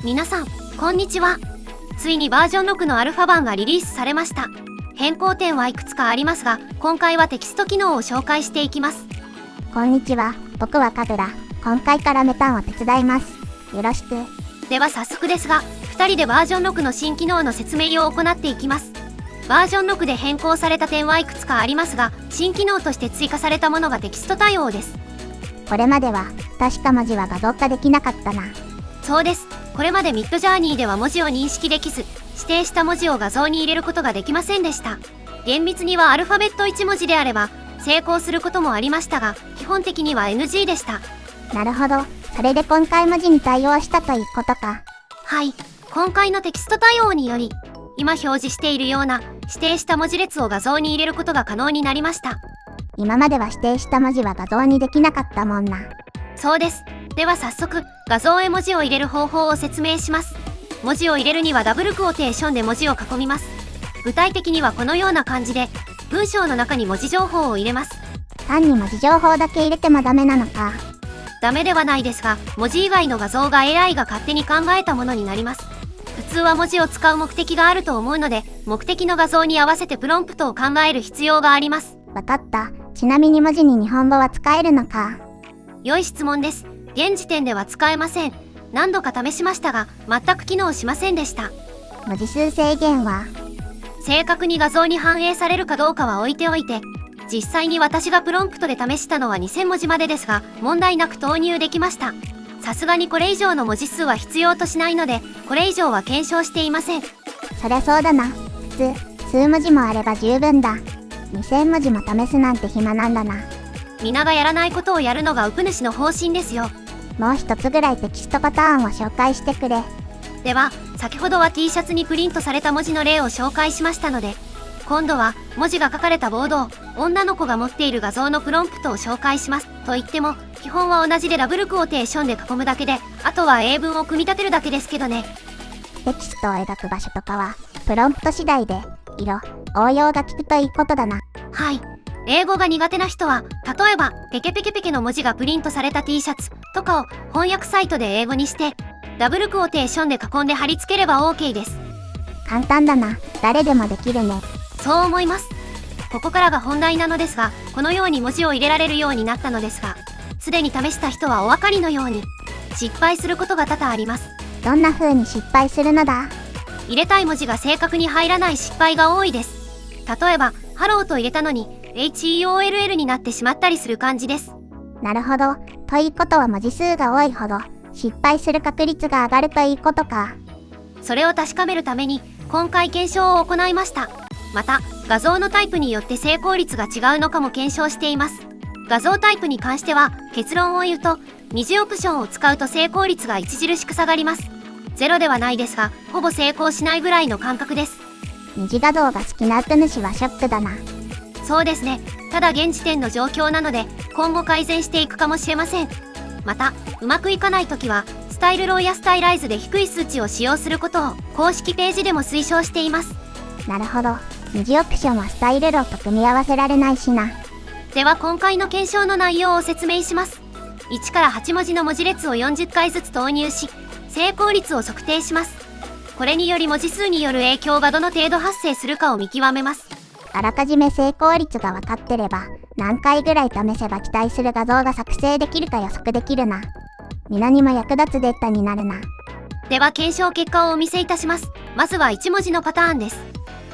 皆さん、こんにちは。ついにバージョン6のアルファ版がリリースされました。変更点はいくつかありますが、今回はテキスト機能を紹介していきます。こんにちは、僕はカグラ。今回からメタンを手伝います。よろしく。では早速ですが、2人でバージョン6の新機能の説明を行っていきます。バージョン6で変更された点はいくつかありますが、新機能として追加されたものがテキスト対応です。これまでは、確か文字は画像化できなかったな。そうです。これまでミッドジャーニーでは文字を認識できず、指定した文字を画像に入れることができませんでした。厳密にはアルファベット1文字であれば、成功することもありましたが、基本的には NG でした。なるほど。それで今回文字に対応したということか。はい。今回のテキスト対応により、今表示しているような指定した文字列を画像に入れることが可能になりました。今までは指定した文字は画像にできなかったもんな。そうです。では早速、画像へ文字を入れる方法を説明します。文字を入れるにはダブルクオテーションで文字を囲みます。具体的にはこのような感じで、文章の中に文字情報を入れます。単に文字情報だけ入れてもダメなのか。ダメではないですが、文字以外の画像が AI が勝手に考えたものになります。普通は文字を使う目的があると思うので、目的の画像に合わせてプロンプトを考える必要があります。わかった。ちなみに文字に日本語は使えるのか。良い質問です。現時点では使えません。何度か試しましたが、全く機能しませんでした。文字数制限は正確に画像に反映されるかどうかは置いておいて、実際に私がプロンプトで試したのは2000文字までですが、問題なく投入できました。さすがにこれ以上の文字数は必要としないので、これ以上は検証していません。そりゃそうだな。普通、数文字もあれば十分だ。2000文字も試すなんて暇なんだな。皆がやらないことをやるのがウプ主の方針ですよ。もう一つぐらいテキストパターンを紹介してくれ。では、先ほどは T シャツにプリントされた文字の例を紹介しましたので、今度は文字が書かれたボードを女の子が持っている画像のプロンプトを紹介します。と言っても、基本は同じでダブルクオテーションで囲むだけで、あとは英文を組み立てるだけですけどね。テキストを描く場所とかは、プロンプト次第で、色、応用が効くといいことだな。はい。英語が苦手な人は、例えば、ペケペケペケの文字がプリントされた T シャツとかを翻訳サイトで英語にして、ダブルクオテーションで囲んで貼り付ければ OK です。簡単だな。誰でもできるね。そう思います。ここからが本題なのですが、このように文字を入れられるようになったのですが、すでに試した人はお分かりのように、失敗することが多々あります。どんな風に失敗するのだ？入れたい文字が正確に入らない失敗が多いです。例えば、ハローと入れたのに、HEOLL になってしまったりする感じです。なるほど。ということは文字数が多いほど、失敗する確率が上がるということか。それを確かめるために、今回検証を行いました。また、画像のタイプによって成功率が違うのかも検証しています。画像タイプに関しては、結論を言うと、二次オプションを使うと成功率が著しく下がります。ゼロではないですが、ほぼ成功しないぐらいの感覚です。二次画像が好きなウプ主はショックだな。そうですね。ただ現時点の状況なので、今後改善していくかもしれません。また、うまくいかないときは、スタイルローやスタイライズで低い数値を使用することを公式ページでも推奨しています。なるほど。二次オプションはスタイルローと組み合わせられないしな。では今回の検証の内容を説明します。1から8文字の文字列を40回ずつ投入し、成功率を測定します。これにより文字数による影響がどの程度発生するかを見極めます。あらかじめ成功率が分かってれば、何回ぐらい試せば期待する画像が作成できるか予測できるな。皆にも役立つデータになるな。では検証結果をお見せいたします。まずは1文字のパターンです。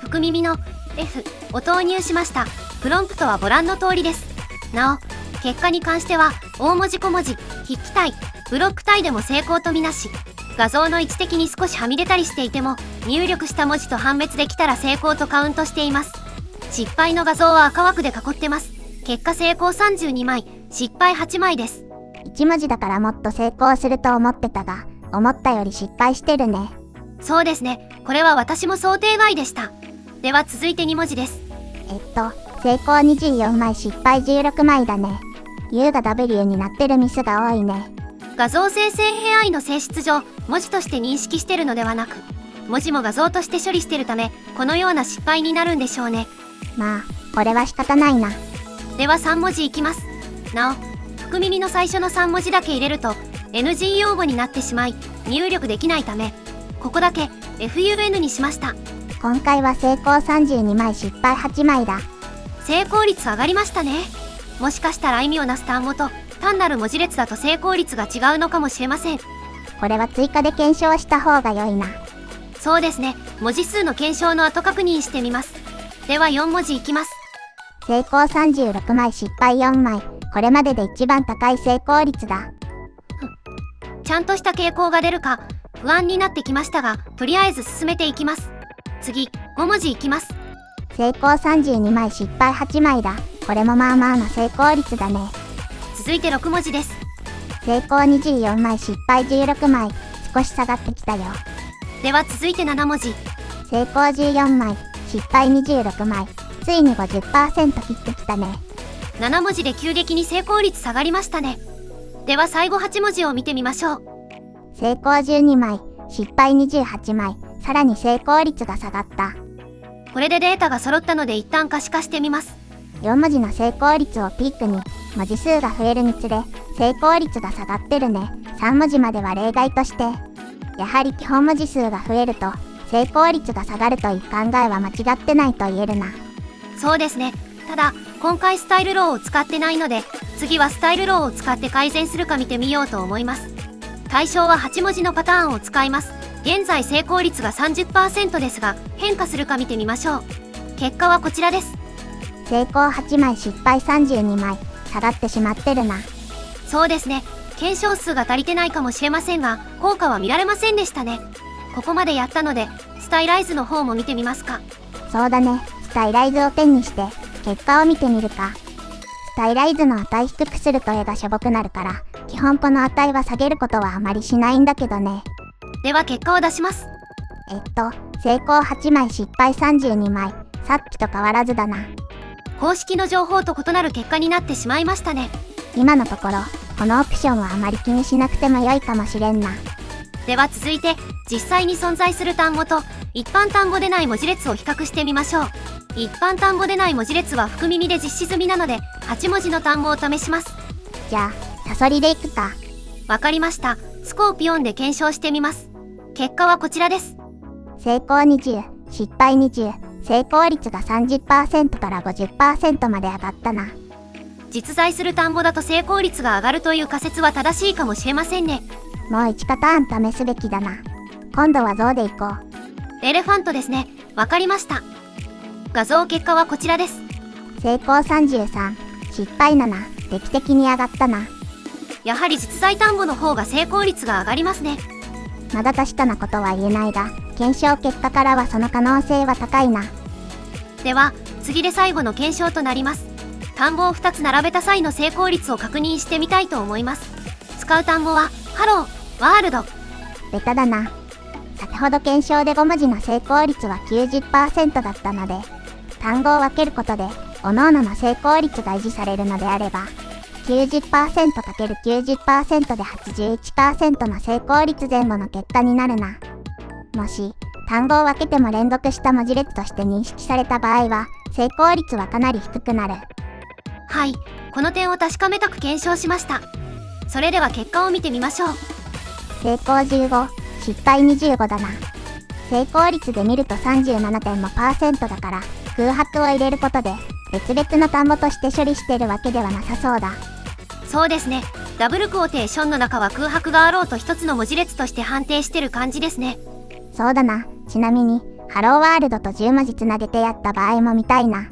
福耳の F を投入しました。プロンプトはご覧の通りです。なお、結果に関しては、大文字小文字、筆記体、ブロック体でも成功とみなし、画像の位置的に少しはみ出たりしていても、入力した文字と判別できたら成功とカウントしています。失敗の画像は赤枠で囲ってます。結果成功32枚、失敗8枚です。1文字だからもっと成功すると思ってたが、思ったより失敗してるね。そうですね。これは私も想定外でした。では続いて2文字です。成功24枚失敗16枚だね。U が W になってるミスが多いね。画像生成 AI の性質上、文字として認識してるのではなく、文字も画像として処理してるため、このような失敗になるんでしょうね。まあ、これは仕方ないな。では3文字いきます。なお、福耳の最初の3文字だけ入れると、NG 用語になってしまい、入力できないため、ここだけ FUN にしました。今回は成功32枚失敗8枚だ。成功率上がりましたね。もしかしたら意味をなす単語と単なる文字列だと成功率が違うのかもしれません。これは追加で検証した方が良いな。そうですね。文字数の検証の後確認してみます。では4文字いきます。成功36枚失敗4枚。これまでで一番高い成功率だ。ちゃんとした傾向が出るか不安になってきましたが、とりあえず進めていきます。次、5文字いきます。成功32枚失敗8枚だ。これもまあまあな成功率だね。続いて6文字です。成功24枚失敗16枚。少し下がってきたよ。では続いて7文字。成功14枚失敗26枚。ついに 50% 切ってきたね。7文字で急激に成功率下がりましたね。では最後8文字を見てみましょう。成功12枚失敗28枚。さらに成功率が下がった。これでデータが揃ったので一旦可視化してみます。4文字の成功率をピークに文字数が増えるにつれ成功率が下がってるね。3文字までは例外として。やはり基本文字数が増えると成功率が下がるという考えは間違ってないと言えるな。そうですね。ただ今回スタイルローを使ってないので、次はスタイルローを使って改善するか見てみようと思います。対象は8文字のパターンを使います。現在成功率が 30% ですが、変化するか見てみましょう。結果はこちらです。成功8枚失敗32枚。下がってしまってるな。そうですね。検証数が足りてないかもしれませんが、効果は見られませんでしたね。ここまでやったので、スタイライズの方も見てみますか。そうだね。スタイライズをペンにして結果を見てみるか。スタイライズの値低くすると絵がしょぼくなるから、基本ポの値は下げることはあまりしないんだけどね。では結果を出します。成功8枚失敗32枚。さっきと変わらずだな。公式の情報と異なる結果になってしまいましたね。今のところこのオプションはあまり気にしなくても良いかもしれんな。では続いて実際に存在する単語と一般単語でない文字列を比較してみましょう。一般単語でない文字列は福耳で実施済みなので8文字の単語を試します。じゃあサソリでいくか。わかりました。スコーピオンで検証してみます。結果はこちらです。成功20失敗20。成功率が 30% から 50% まで上がったな。実在する単語だと成功率が上がるという仮説は正しいかもしれませんね。もう1パターン試すべきだな。今度は象でいこう。エレファントですね。わかりました。画像結果はこちらです。成功33失敗7。劇的に上がったな。やはり実在単語の方が成功率が上がりますね。まだ確かなことは言えないが、検証結果からはその可能性は高いな。では次で最後の検証となります。単語を2つ並べた際の成功率を確認してみたいと思います。使う単語はハロー、ワールド。ベタだな。先ほど検証で5文字の成功率は 90% だったので、単語を分けることで各々の成功率が維持されるのであれば、90%×90% で 81% の成功率前後の結果になるな。もし単語を分けても連続した文字列として認識された場合は成功率はかなり低くなる。はい、この点を確かめたく検証しました。それでは結果を見てみましょう。成功15失敗25だな。成功率で見ると 37.5% だから空白を入れることで別々の単語として処理しているわけではなさそうだ。そうですね。ダブルクォーテーションの中は空白があろうと一つの文字列として判定してる感じですね。そうだな。ちなみにハローワールドと10文字つなげてやった場合も見たいな。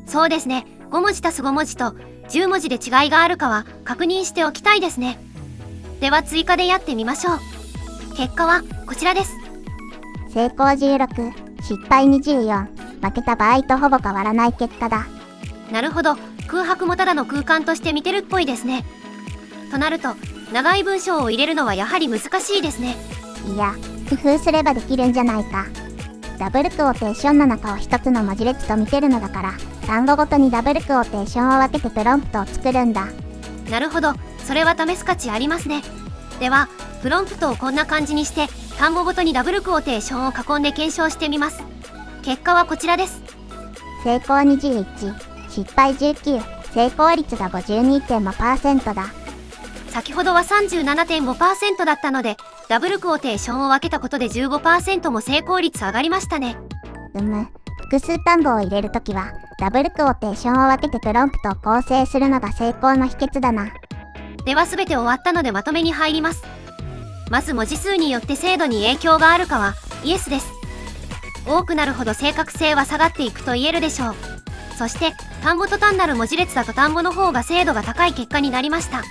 そうですね。5文字足す5文字と10文字で違いがあるかは確認しておきたいですね。では追加でやってみましょう。結果はこちらです。成功16失敗24。負けた場合とほぼ変わらない結果だ。なるほど。空白もただの空間として見てるっぽいですね。となると長い文章を入れるのはやはり難しいですね。いや、工夫すればできるんじゃないか。ダブルクォーテーションの中を一つの文字列と見てるのだから、単語ごとにダブルクォーテーションを分けてプロンプトを作るんだ。なるほど。それは試す価値ありますね。ではプロンプトをこんな感じにして単語ごとにダブルクォーテーションを囲んで検証してみます。結果はこちらです。成功21失敗19。成功率が 52.5% だ。先ほどは 37.5% だったのでダブルクオーテーションを分けたことで 15% も成功率上がりましたね。複数単語を入れるときは、ダブルクオーテーションを分けてプロンプトを構成するのが成功の秘訣だな。では全て終わったのでまとめに入ります。まず文字数によって精度に影響があるかは、イエスです。多くなるほど正確性は下がっていくと言えるでしょう。そして、単語と単なる文字列だと単語の方が精度が高い結果になりました。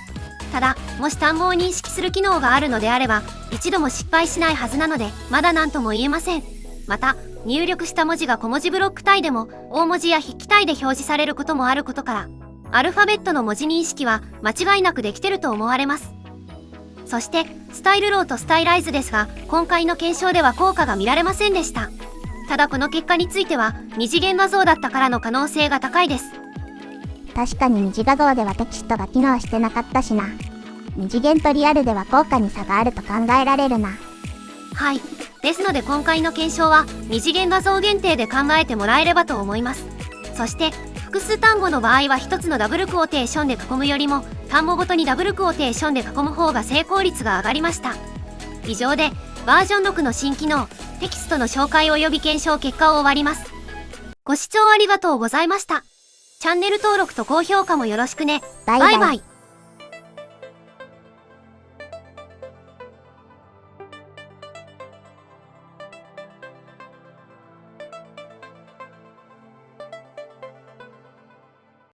ただ、もし単語を認識する機能があるのであれば、一度も失敗しないはずなので、まだ何とも言えません。また、入力した文字が小文字ブロック体でも、大文字や筆記体で表示されることもあることから、アルファベットの文字認識は間違いなくできてると思われます。そして、スタイルローとスタイライズですが、今回の検証では効果が見られませんでした。ただこの結果については、二次元画像だったからの可能性が高いです。確かに二次画像ではテキストが機能してなかったしな。二次元とリアルでは効果に差があると考えられるな。はい。ですので今回の検証は二次元画像限定で考えてもらえればと思います。そして、複数単語の場合は一つのダブルクオーテーションで囲むよりも、単語ごとにダブルクオーテーションで囲む方が成功率が上がりました。以上で、バージョン6の新機能、テキストの紹介及び検証結果を終わります。ご視聴ありがとうございました。チャンネル登録と高評価もよろしくね。バイバイ。